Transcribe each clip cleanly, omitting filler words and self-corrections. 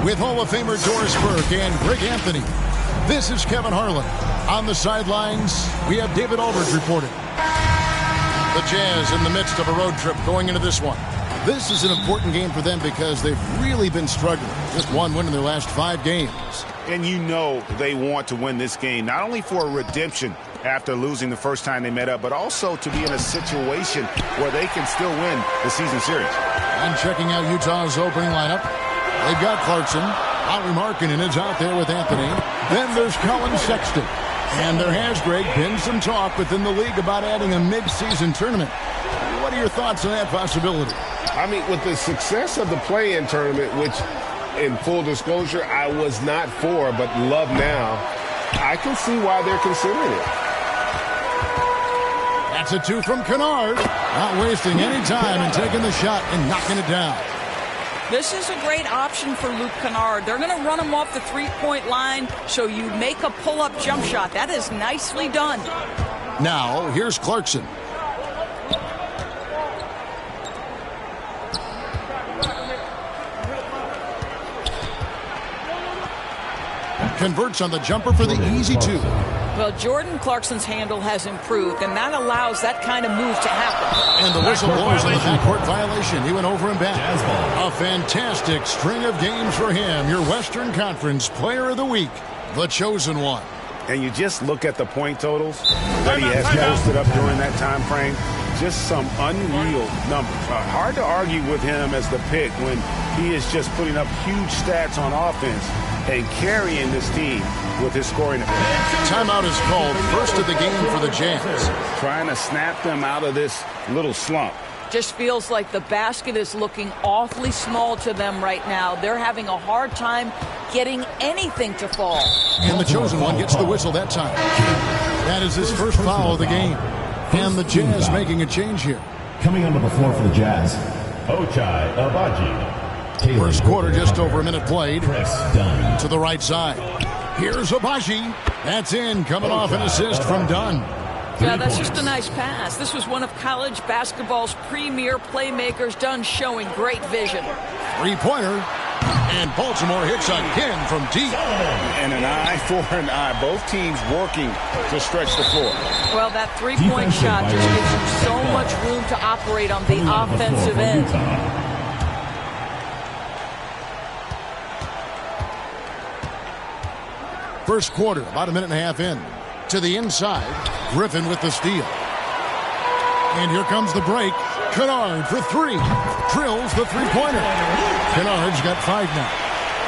With Hall of Famer Doris Burke and Greg Anthony, this is Kevin Harlan. On the sidelines, we have David Aldridge reporting. The Jazz in the midst of a road trip going into this one. This is an important game for them because they've really been struggling. Just one win in their last 5 games. And you know they want to win this game, not only for redemption after losing the first time they met up, but also to be in a situation where they can still win the season series. And checking out Utah's opening lineup, they've got Clarkson. Lauri Markkanen is out there with Anthony. Then there's Collin Sexton. And there has, Greg, been some talk within the league about adding a mid-season tournament. What are your thoughts on that possibility? I mean, with the success of the play-in tournament, which, in full disclosure, I was not for, but love now, I can see why they're considering it. That's a 2 from Kennard. Not wasting any time and taking the shot and knocking it down. This is a great option for Luke Kennard. They're going to run him off the three-point line, so you make a pull-up jump shot. That is nicely done. Now, here's Clarkson. Converts on the jumper for the easy 2. Well, Jordan Clarkson's handle has improved, and that allows that kind of move to happen. And the whistle blows on the backcourt violation. He went over and back. A fantastic string of games for him. Your Western Conference Player of the Week, the chosen one. And you just look at the point totals that he has posted up during that time frame. Just some unreal numbers. Hard to argue with him as the pick when he is just putting up huge stats on offense and carrying this team with his scoring ability. Timeout is called, first of the game for the Jazz. Trying to snap them out of this little slump. Just feels like the basket is looking awfully small to them right now. They're having a hard time getting anything to fall. And the chosen one gets the whistle that time. That is his first foul of the game. And the Jazz making a change here. Coming onto the floor for the Jazz, Ochai Agbaji. First quarter, just over a minute played. Dunn. To the right side. Here's Agbaji. That's in, coming off an assist from Dunn. Yeah, that's just a nice pass. This was one of college basketball's premier playmakers. Dunn showing great vision. Three-pointer. And Baltimore hits again from deep. And an eye for an eye. Both teams working to stretch the floor. Well, that three-point shot just gives you so much room to operate on the offensive end. First quarter, about a minute and a half in. To the inside, Griffin with the steal. And here comes the break. Kennard for 3. Drills the three-pointer. Kennard's got 5 now.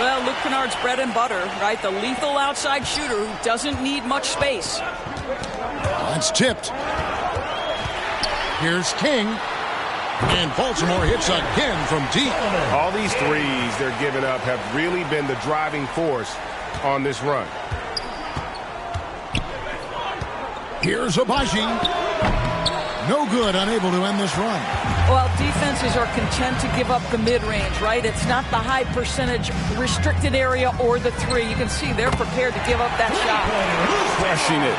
Well, Luke Kennard's bread and butter, right? The lethal outside shooter who doesn't need much space. That's tipped. Here's King. And Baltimore hits again from deep. All these threes they're giving up have really been the driving force on this run. Here's Agbaji. No good, unable to end this run. Well, defenses are content to give up the mid-range, right? It's not the high percentage restricted area or the 3. You can see they're prepared to give up that shot. Crushing it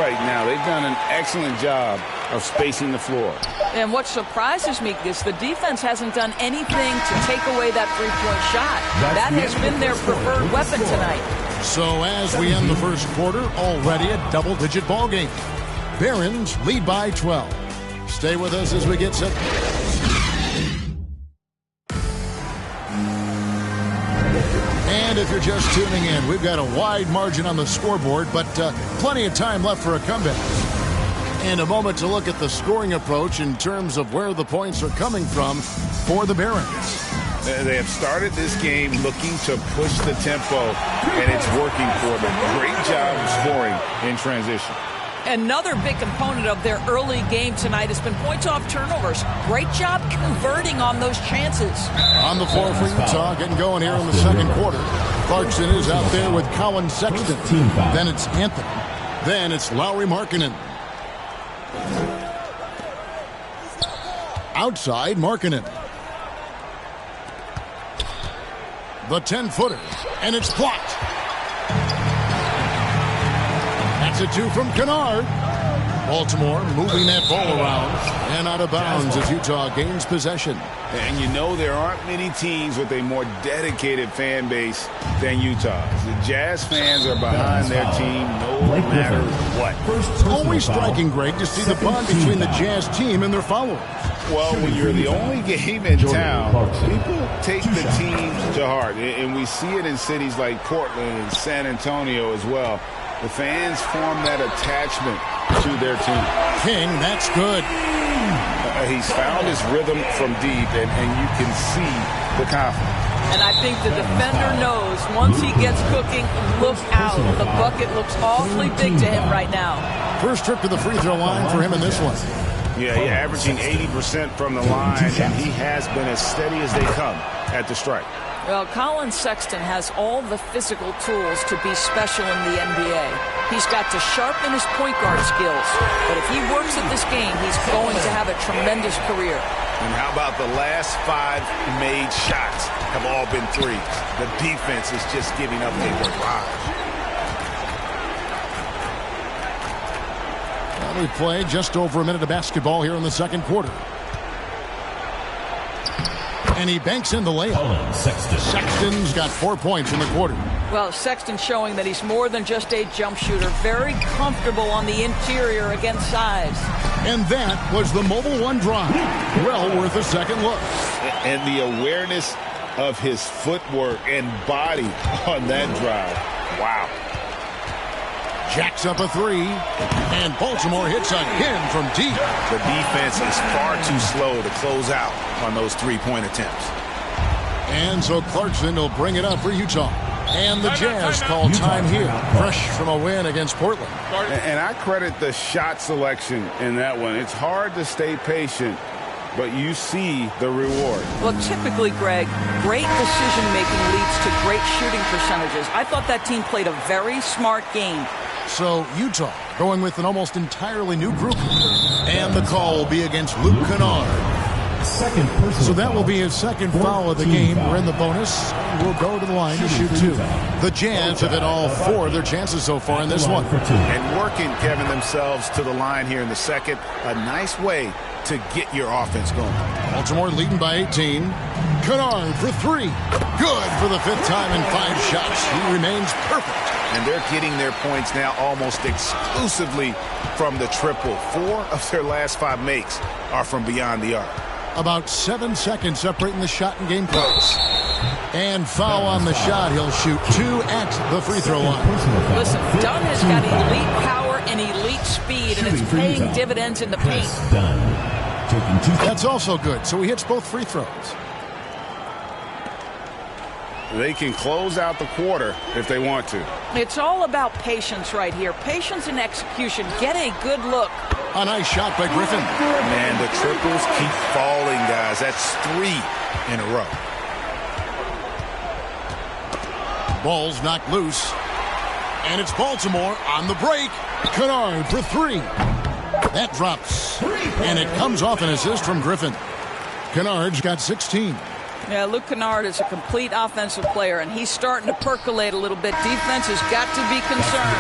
right now. They've done an excellent job of spacing the floor. And what surprises me is the defense hasn't done anything to take away that three-point shot. That has been their preferred weapon tonight. So as we end the first quarter, already a double-digit ball game. Barons lead by 12. Stay with us as we get set. And if you're just tuning in, we've got a wide margin on the scoreboard, but plenty of time left for a comeback. And a moment to look at the scoring approach in terms of where the points are coming from for the Barons. They have started this game looking to push the tempo, and it's working for them. Great job of scoring in transition. Another big component of their early game tonight has been points off turnovers. Great job converting on those chances. On the floor for Utah, getting going here in the second quarter. Clarkson is out there with Collin Sexton. Then it's Anthony. Then it's Lauri Markkanen. Outside, Markkanen. The 10-footer, and it's blocked. That's a 2 from Kennard. Baltimore moving that ball around and out of bounds as Utah gains possession. And you know there aren't many teams with a more dedicated fan base than Utah. The Jazz fans are behind their team no matter what. It's always striking, Greg, to see the bond between the Jazz team and their followers. Well, when you're the only game in town, people take the team to heart. And we see it in cities like Portland and San Antonio as well. The fans form that attachment to their team. King, that's good. He's found his rhythm from deep, and you can see the confidence. And I think the defender knows once he gets cooking, look out. The bucket looks awfully big to him right now. First trip to the free throw line for him in this one. Yeah, he's averaging 80% from the line, and he has been as steady as they come at the stripe. Well, Colin Sexton has all the physical tools to be special in the NBA. He's got to sharpen his point guard skills. But if he works at this game, he's going to have a tremendous career. And how about the last 5 made shots have all been threes? The defense is just giving up a barrage. Well, we play just over a minute of basketball here in the second quarter. And he banks in the layup. Sexton's got 4 points in the quarter. Well, Sexton showing that he's more than just a jump shooter. Very comfortable on the interior against size. And that was the Mobile One drive. Well worth a second look. And the awareness of his footwork and body on that drive. Wow. Jacks up a three. And Baltimore hits again from deep. The defense is far too slow to close out on those three-point attempts. And so Clarkson will bring it up for Utah. And the Jazz call time here, fresh from a win against Portland. And I credit the shot selection in that one. It's hard to stay patient, but you see the reward. Well, typically, Greg, great decision-making leads to great shooting percentages. I thought that team played a very smart game. So Utah going with an almost entirely new group. And the call will be against Luke Kennard. So that will be his second foul of the game. We're in the bonus. We'll go to the line to shoot 2. The Jazz have hit all 4 of their chances so far in this one. And working, Kevin, themselves to the line here in the second. A nice way to get your offense going. Baltimore leading by 18. Kennard for 3. Good for the 5th time in 5 shots. He remains perfect. And they're getting their points now almost exclusively from the triple. 4 of their last 5 makes are from beyond the arc. About 7 seconds separating the shot and game clocks. And foul on the shot. He'll shoot 2 at the free throw line. Listen, Dunn has got elite power and elite speed, and it's paying dividends in the paint. That's also good. So he hits both free throws. They can close out the quarter if they want to. It's all about patience right here. Patience and execution. Get a good look. A nice shot by Griffin. Man, the triples keep falling, guys. That's 3 in a row. Ball's knocked loose. And it's Baltimore on the break. Kennard for 3. That drops. And it comes off an assist from Griffin. Kennard's got 16. Yeah, Luke Kennard is a complete offensive player, and he's starting to percolate a little bit. Defense has got to be concerned.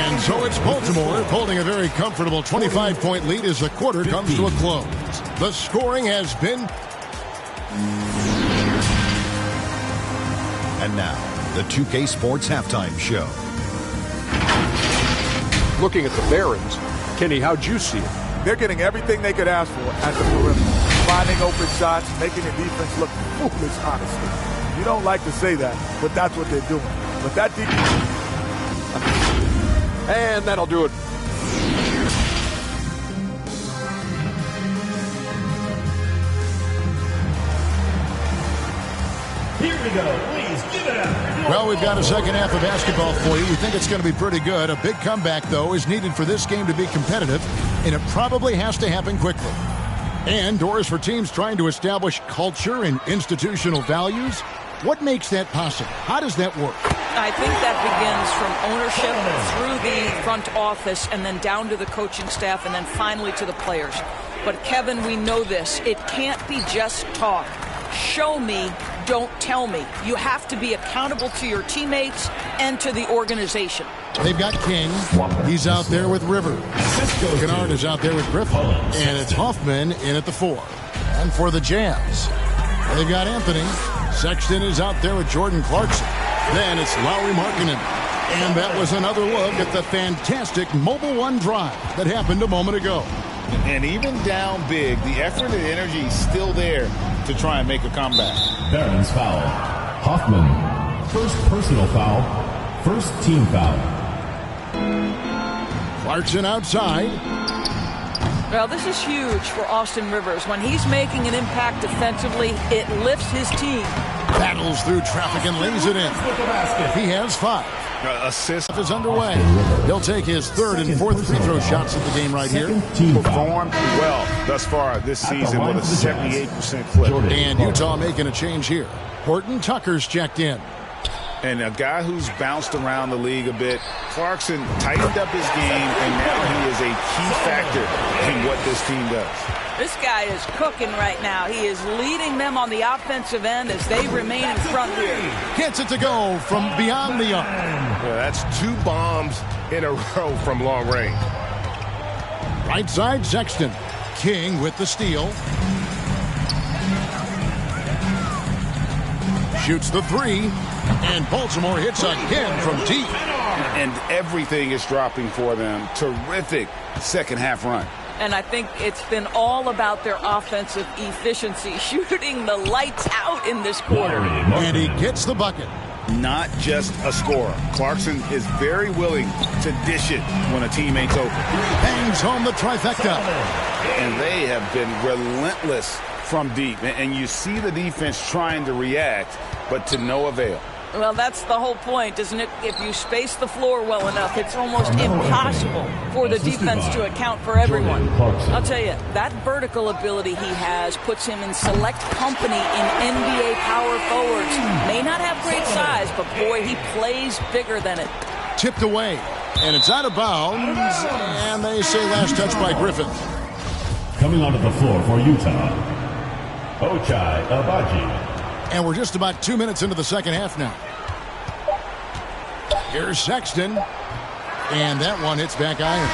And so it's Baltimore holding a very comfortable 25-point lead as the quarter comes to a close. The scoring has been... And now, the 2K Sports Halftime Show. Looking at the Barons, Kenny, how'd you see it? They're getting everything they could ask for at the perimeter. Finding open shots, making the defense look foolish, honestly. You don't like to say that, but that's what they're doing. But that defense... And that'll do it. Here we go. Please give it up. Well, we've got a second half of basketball for you. We think it's going to be pretty good. A big comeback, though, is needed for this game to be competitive, and it probably has to happen quickly. And doors for teams trying to establish culture and institutional values. What makes that possible? How does that work? I think that begins from ownership through the front office and then down to the coaching staff and then finally to the players. But, Kevin, we know this. It can't be just talk. Show me, don't tell me. You have to be accountable to your teammates and to the organization. They've got King. He's out there with Rivers. Kennard is out there with Griffin. And it's Hoffman in at the 4. And for the Jazz, they've got Anthony. Sexton is out there with Jordan Clarkson. Then it's Lauri Markkanen. And that was another look at the fantastic Mobile One drive that happened a moment ago. And even down big, the effort and energy is still there to try and make a comeback. Barron's foul. Hoffman. First personal foul. First team foul. Clarkson outside. Well, this is huge for Austin Rivers. When he's making an impact defensively, it lifts his team. Battles through traffic and lays it in. He has 5. Assist Is underway. He'll take his 3rd and 4th free throw shots of the game right here. Performed well thus far this season with a 78% clip. And Utah making a change here. Horton Tucker's checked in. And a guy who's bounced around the league a bit. Clarkson tightened up his game, and now he is a key factor in what this team does. This guy is cooking right now. He is leading them on the offensive end as they remain in front here. Gets it to go from beyond the arc. Yeah, that's 2 bombs in a row from long range. Right side, Sexton. King with the steal. Shoots the 3. And Baltimore hits again from deep. And everything is dropping for them. Terrific second half run. And I think it's been all about their offensive efficiency, shooting the lights out in this quarter. And he gets the bucket. Not just a scorer. Clarkson is very willing to dish it when a teammate's open. Bangs home the trifecta. And they have been relentless from deep. And you see the defense trying to react, but to no avail. Well, that's the whole point, isn't it? If you space the floor well enough, it's almost impossible for the defense to account for everyone. I'll tell you, that vertical ability he has puts him in select company in NBA power forwards. May not have great size, but boy, he plays bigger than it. Tipped away, and it's out of bounds, and they say last touch by Griffin. Coming onto the floor for Utah, Ochai Agbaji. And we're just about 2 minutes into the second half now. Here's Sexton. And that one hits back iron.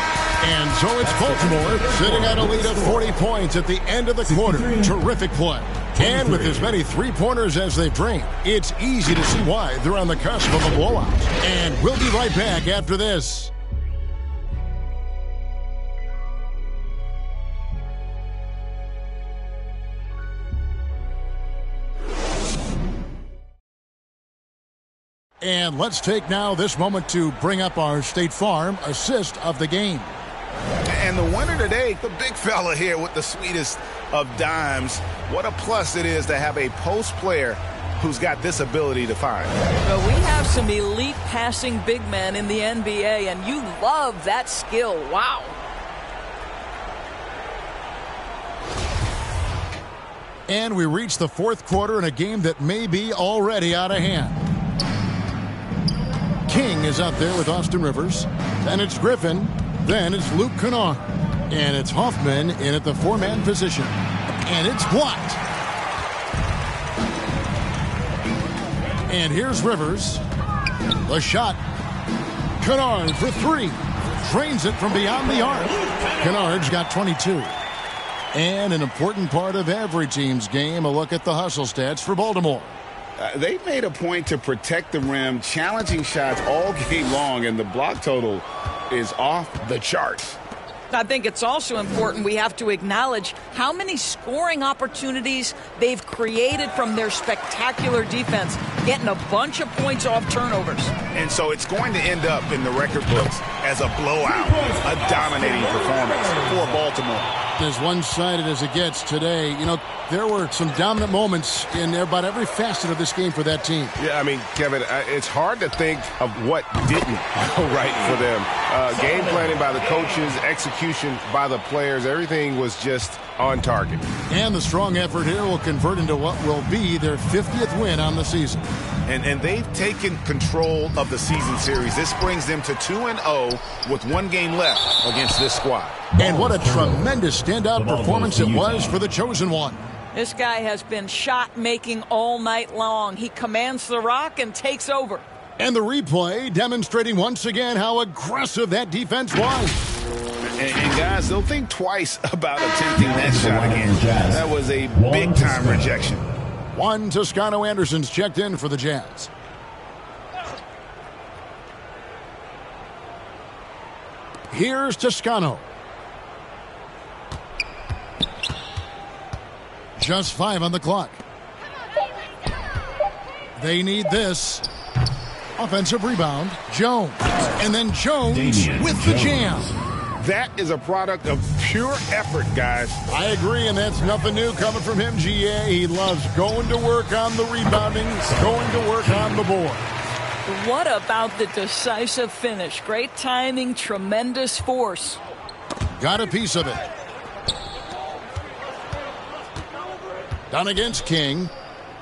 And so it's Baltimore sitting at a lead of 40 points at the end of the quarter. Terrific play. And with as many three-pointers as they've drained, it's easy to see why they're on the cusp of a blowout. And we'll be right back after this. And let's take now this moment to bring up our State Farm assist of the game. And the winner today, the big fella here with the sweetest of dimes. What a plus it is to have a post player who's got this ability to find. Well, we have some elite passing big men in the NBA, and you love that skill. Wow. And we reach the fourth quarter in a game that may be already out of hand. King is out there with Austin Rivers. Then it's Griffin. Then it's Luke Kennard. And it's Hoffman in at the 4-man position. And it's blocked. And here's Rivers. The shot. Kennard for 3. Drains it from beyond the arc. Kennard's got 22. And an important part of every team's game, a look at the hustle stats for Baltimore. They've made a point to protect the rim, challenging shots all game long, and the block total is off the charts. I think it's also important we have to acknowledge how many scoring opportunities they've created from their spectacular defense, getting a bunch of points off turnovers. And so it's going to end up in the record books as a blowout, a dominating performance for Baltimore. As one-sided as it gets today, you know, there were some dominant moments in about every facet of this game for that team. Yeah, I mean, Kevin, it's hard to think of what didn't go right for them. Game planning by the coaches, execution by the players, everything was just on target. And the strong effort here will convert into what will be their 50th win on the season. And they've taken control of the season series. This brings them to 2-0 with 1 game left against this squad. And what a tremendous standout performance it was for the chosen one. This guy has been shot-making all night long. He commands the rock and takes over. And the replay demonstrating once again how aggressive that defense was. And guys, they'll think twice about attempting that shot again. That was a big-time rejection. Juan Toscano Anderson's checked in for the Jazz. Here's Toscano. Just 5 on the clock. They need this. Offensive rebound. Jones. And then Jones with the jam. That is a product of pure effort, guys. I agree, and that's nothing new coming from him, GA. He loves going to work on the rebounding, going to work on the board. What about the decisive finish? Great timing, tremendous force. Got a piece of it. Done against King.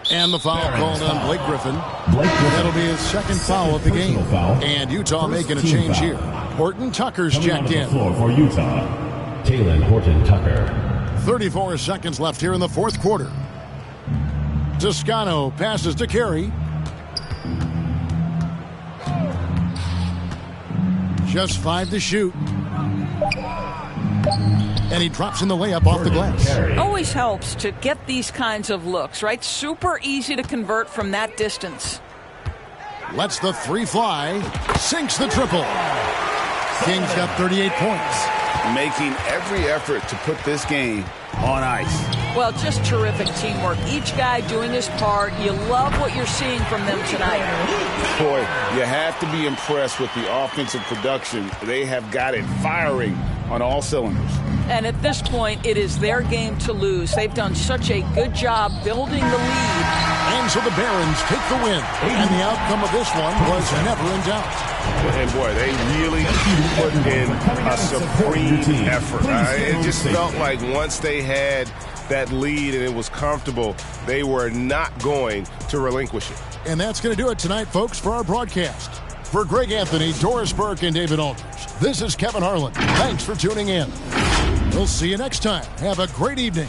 And the foul called on Blake Griffin. That'll be his second foul of the game. And Utah making a change here. Horton Tucker's checked in. Floor for Utah, Talen Horton-Tucker. 34 seconds left here in the fourth quarter. Toscano passes to Carey. Just 5 to shoot. And he drops in the layup off the glass. Always helps to get these kinds of looks, right? Super easy to convert from that distance. Lets the 3 fly. Sinks the triple. King's got 38 points. Making every effort to put this game on ice. Well, just terrific teamwork. Each guy doing his part. You love what you're seeing from them tonight. Boy, you have to be impressed with the offensive production. They have got it firing on all cylinders. And at this point, it is their game to lose. They've done such a good job building the lead. And so the Barons take the win. And the outcome of this one was never in doubt. And boy, they really put in a supreme effort. It just felt like once they had that lead and it was comfortable, they were not going to relinquish it. And that's going to do it tonight, folks, for our broadcast. For Greg Anthony, Doris Burke, and David Aldridge, this is Kevin Harlan. Thanks for tuning in. We'll see you next time. Have a great evening.